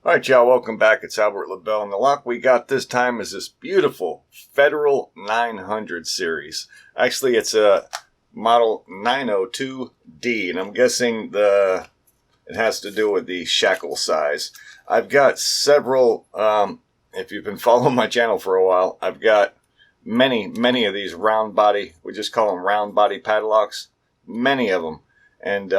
Alright y'all, welcome back. It's Albert LaBelle, and the lock we got this time is this beautiful Federal 900 series. Actually, it's a model 902D, and I'm guessing it has to do with the shackle size. I've got several, if you've been following my channel for a while, I've got many of these round body, we just call them round body padlocks, many of them, and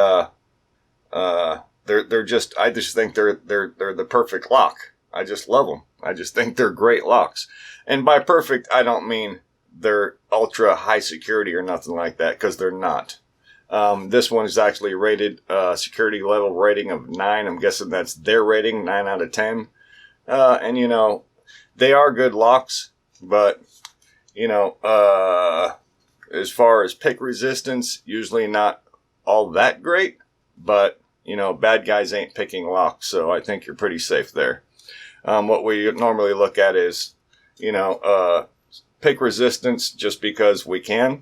They're just, I just think they're the perfect lock. I just love them. I just think they're great locks. And by perfect, I don't mean they're ultra high security or nothing like that, because they're not. This one is actually rated, security level rating of 9. I'm guessing that's their rating, 9 out of 10. And you know, they are good locks, but you know, as far as pick resistance, usually not all that great, but you know, bad guys ain't picking locks, so I think you're pretty safe there. What we normally look at is, you know, pick resistance just because we can,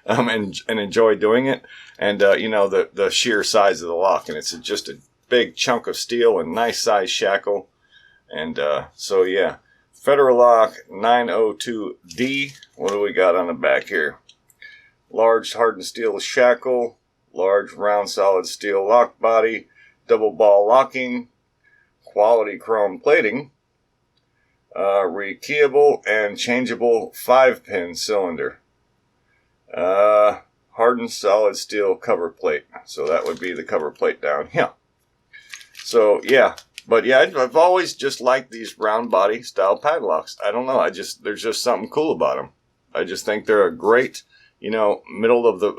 and enjoy doing it, and you know, the sheer size of the lock, and it's just a big chunk of steel and nice size shackle, and so yeah, Federal Lock 902D. What do we got on the back here? Large hardened steel shackle. Large round solid steel lock body, double ball locking, quality chrome plating, rekeyable and changeable 5-pin cylinder, hardened solid steel cover plate. So that would be the cover plate down here. So yeah, but yeah, I've always just liked these round body style padlocks. I don't know, there's just something cool about them. I just think they're a great, you know, middle of the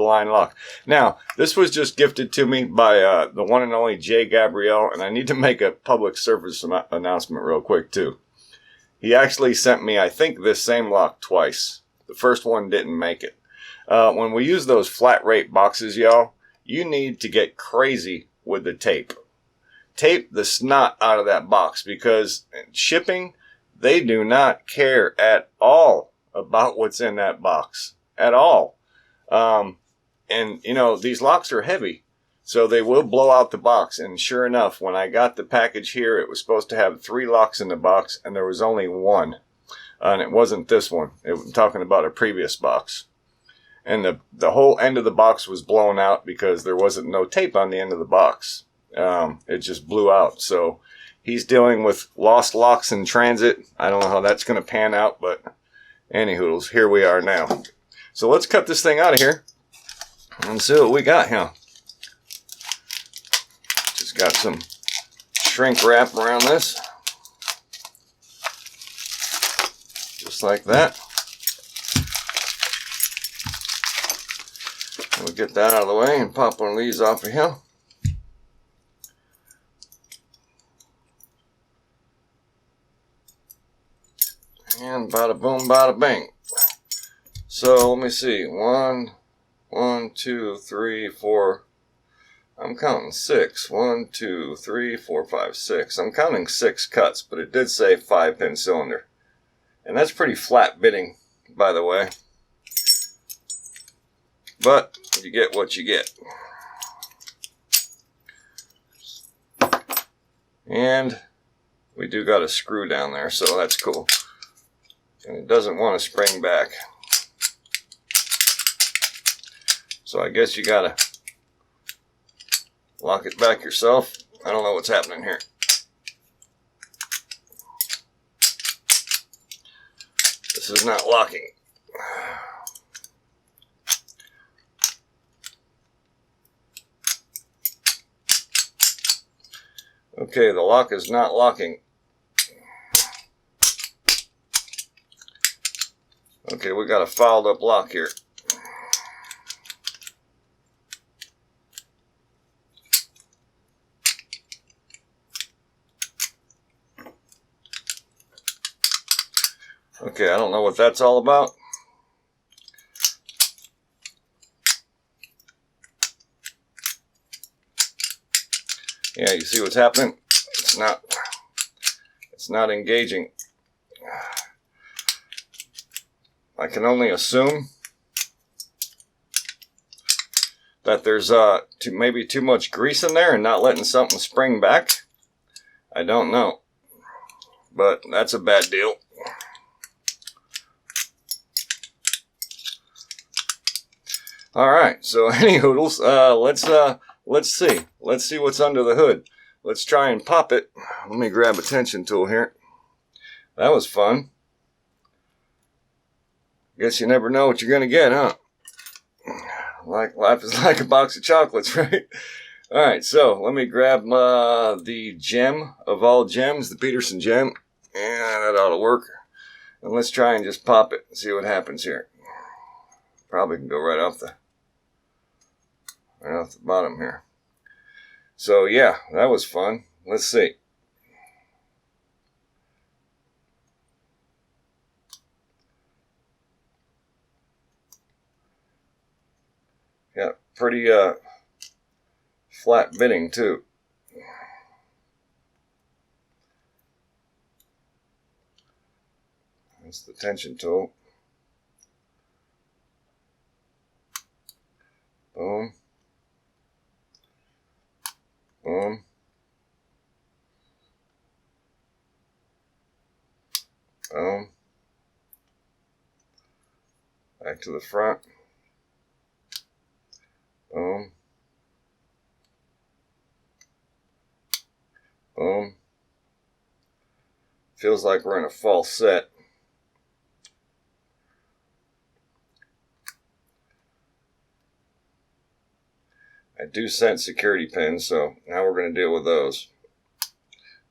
line lock. Now, this was just gifted to me by the one and only Jay Gabrielle, and I need to make a public service announcement real quick too. He actually sent me, I think, this same lock twice. The first one didn't make it. When we use those flat rate boxes, y'all, you need to get crazy with the tape. Tape the snot out of that box, because shipping, they do not care at all about what's in that box. At all. And you know, these locks are heavy, so they will blow out the box. And sure enough, when I got the package here, it was supposed to have 3 locks in the box, and there was only 1, and it wasn't this one. I'm talking about a previous box, and the whole end of the box was blown out because there wasn't no tape on the end of the box. It just blew out. So he's dealing with lost locks in transit. I don't know how that's going to pan out, but anywho's, here we are now. So let's cut this thing out of here and see what we got here. Just got some shrink wrap around this. Just like that. We'll get that out of the way and pop one of these off of here. And bada boom, bada bang. So let me see, 1, 2, 3, 4, I'm counting 6, 1, 2, 3, 4, 5, 6, I'm counting 6 cuts, but it did say 5-pin cylinder, and that's pretty flat bitting, by the way, but you get what you get. And we do got a screw down there, so that's cool, and it doesn't want to spring back. So I guess you gotta lock it back yourself. I don't know what's happening here. This is not locking. Okay, the lock is not locking. Okay, we got a fouled up lock here. Okay, I don't know what that's all about. Yeah, you see what's happening? It's not engaging. I can only assume that there's maybe too much grease in there and not letting something spring back. I don't know. But that's a bad deal. Alright, so any hoodles, let's see. Let's see what's under the hood. Let's try and pop it. Let me grab a tension tool here. That was fun. Guess you never know what you're going to get, huh? Like life is like a box of chocolates, right? Alright, so let me grab the gem of all gems, the Peterson gem. And that ought to work. And let's try and just pop it and see what happens here. Probably can go right off the bottom here. So yeah, that was fun. Let's see. Yeah, pretty flat bitting too. That's the tension tool. Boom. Boom. Boom. Back to the front. Boom. Boom. Feels like we're in a false set. I do sense security pins, so now we're going to deal with those.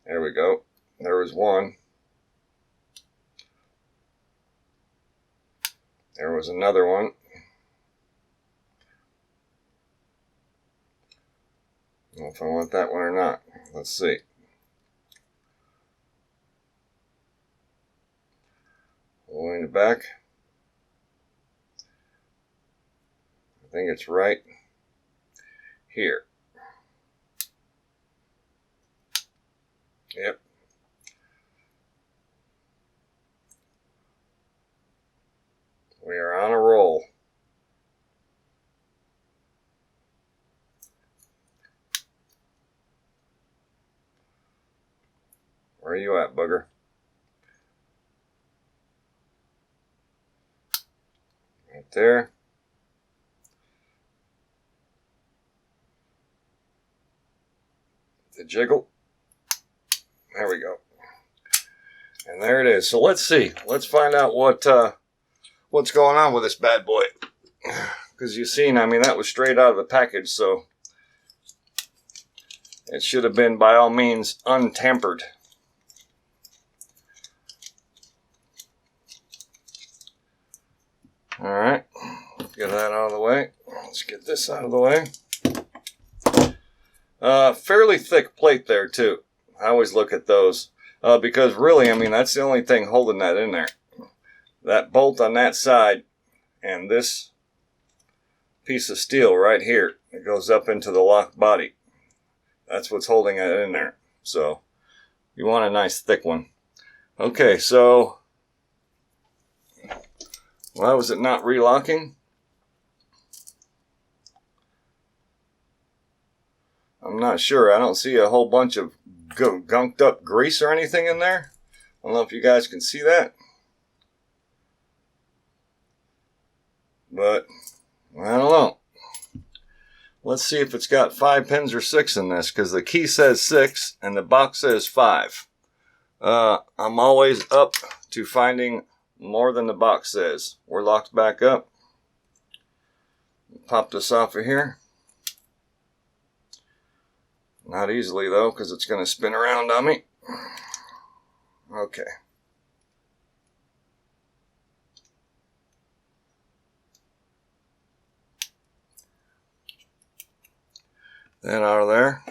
There we go. There was one. There was another one. I don't know if I want that one or not. Let's see. All the way in the back. I think it's right here. Yep. We are on a roll. Where are you at, bugger? Right there. The jiggle. There we go. And there it is. So let's see. Let's find out what's going on with this bad boy. Because you've seen, I mean, that was straight out of the package, so it should have been, by all means, untampered. Alright, get that out of the way. Let's get this out of the way. Fairly thick plate there, too. I always look at those. Because really, I mean, that's the only thing holding that in there. That bolt on that side and this piece of steel right here that goes up into the lock body. That's what's holding it in there. So you want a nice thick one. Okay, so why was it not relocking? I'm not sure. I don't see a whole bunch of gunked up grease or anything in there. I don't know if you guys can see that. But I don't know. Let's see if it's got 5 pins or 6 in this, because the key says 6 and the box says 5. I'm always up to finding more than the box says. We're locked back up. Pop this off of here. Not easily though, because it's going to spin around on me. Okay. That out of there.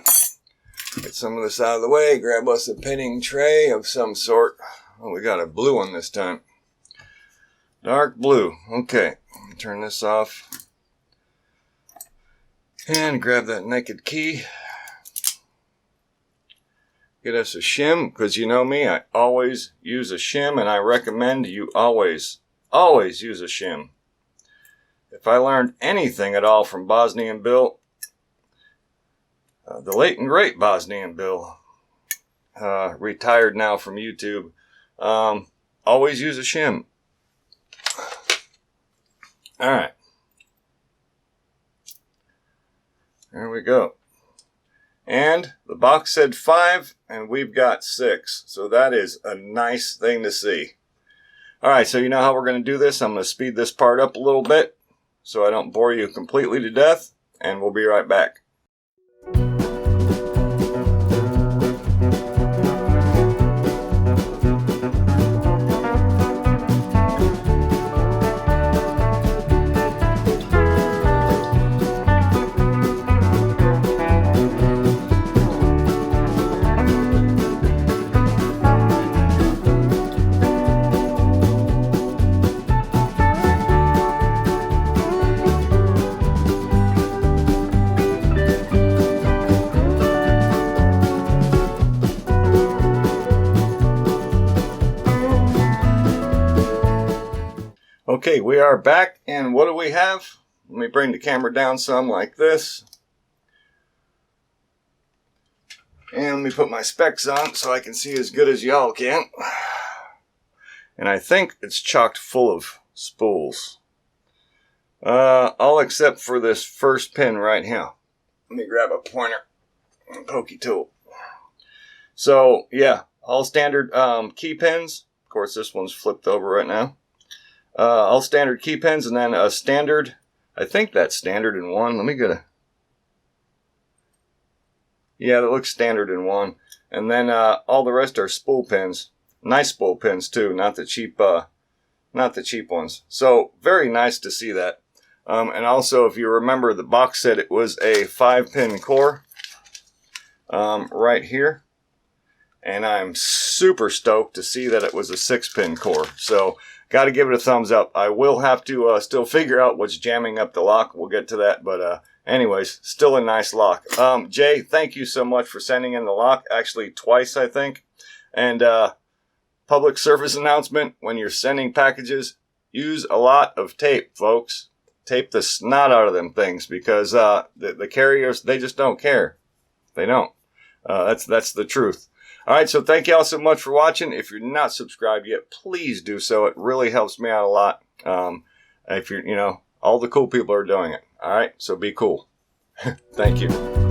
Get some of this out of the way. Grab us a pinning tray of some sort. Oh, we got a blue one this time. Dark blue. Okay. Turn this off. And grab that naked key. Get us a shim, because you know me, I always use a shim, and I recommend you always use a shim. If I learned anything at all from Bosnian Bill, the late and great Bosnian Bill, retired now from YouTube. Always use a shim. All right. There we go. And the box said 5, and we've got 6. So that is a nice thing to see. All right, so you know how we're going to do this. I'm going to speed this part up a little bit so I don't bore you completely to death, and we'll be right back. Okay, we are back, and what do we have? Let me bring the camera down some like this. And let me put my specs on so I can see as good as y'all can. And I think it's chocked full of spools. All except for this first pin right here. Let me grab a pointer and pokey tool. So, yeah, all standard key pins. Of course, this one's flipped over right now. All standard key pins, and then a standard, I think that's standard in 1. Let me get a, yeah, that looks standard in 1. And then all the rest are spool pins. Nice spool pins too, not the cheap ones. So very nice to see that. And also, if you remember, the box said it was a 5-pin core right here. And I'm super stoked to see that it was a 6-pin core. So, got to give it a thumbs up. I will have to still figure out what's jamming up the lock. We'll get to that. But anyways, still a nice lock. Jay, thank you so much for sending in the lock. Actually, twice, I think. And public service announcement, when you're sending packages, use a lot of tape, folks. Tape the snot out of them things, because the carriers, they just don't care. They don't. That's the truth. All right, so thank you all so much for watching. If you're not subscribed yet, please do so. It really helps me out a lot. If you're, all the cool people are doing it. All right, so be cool. Thank you.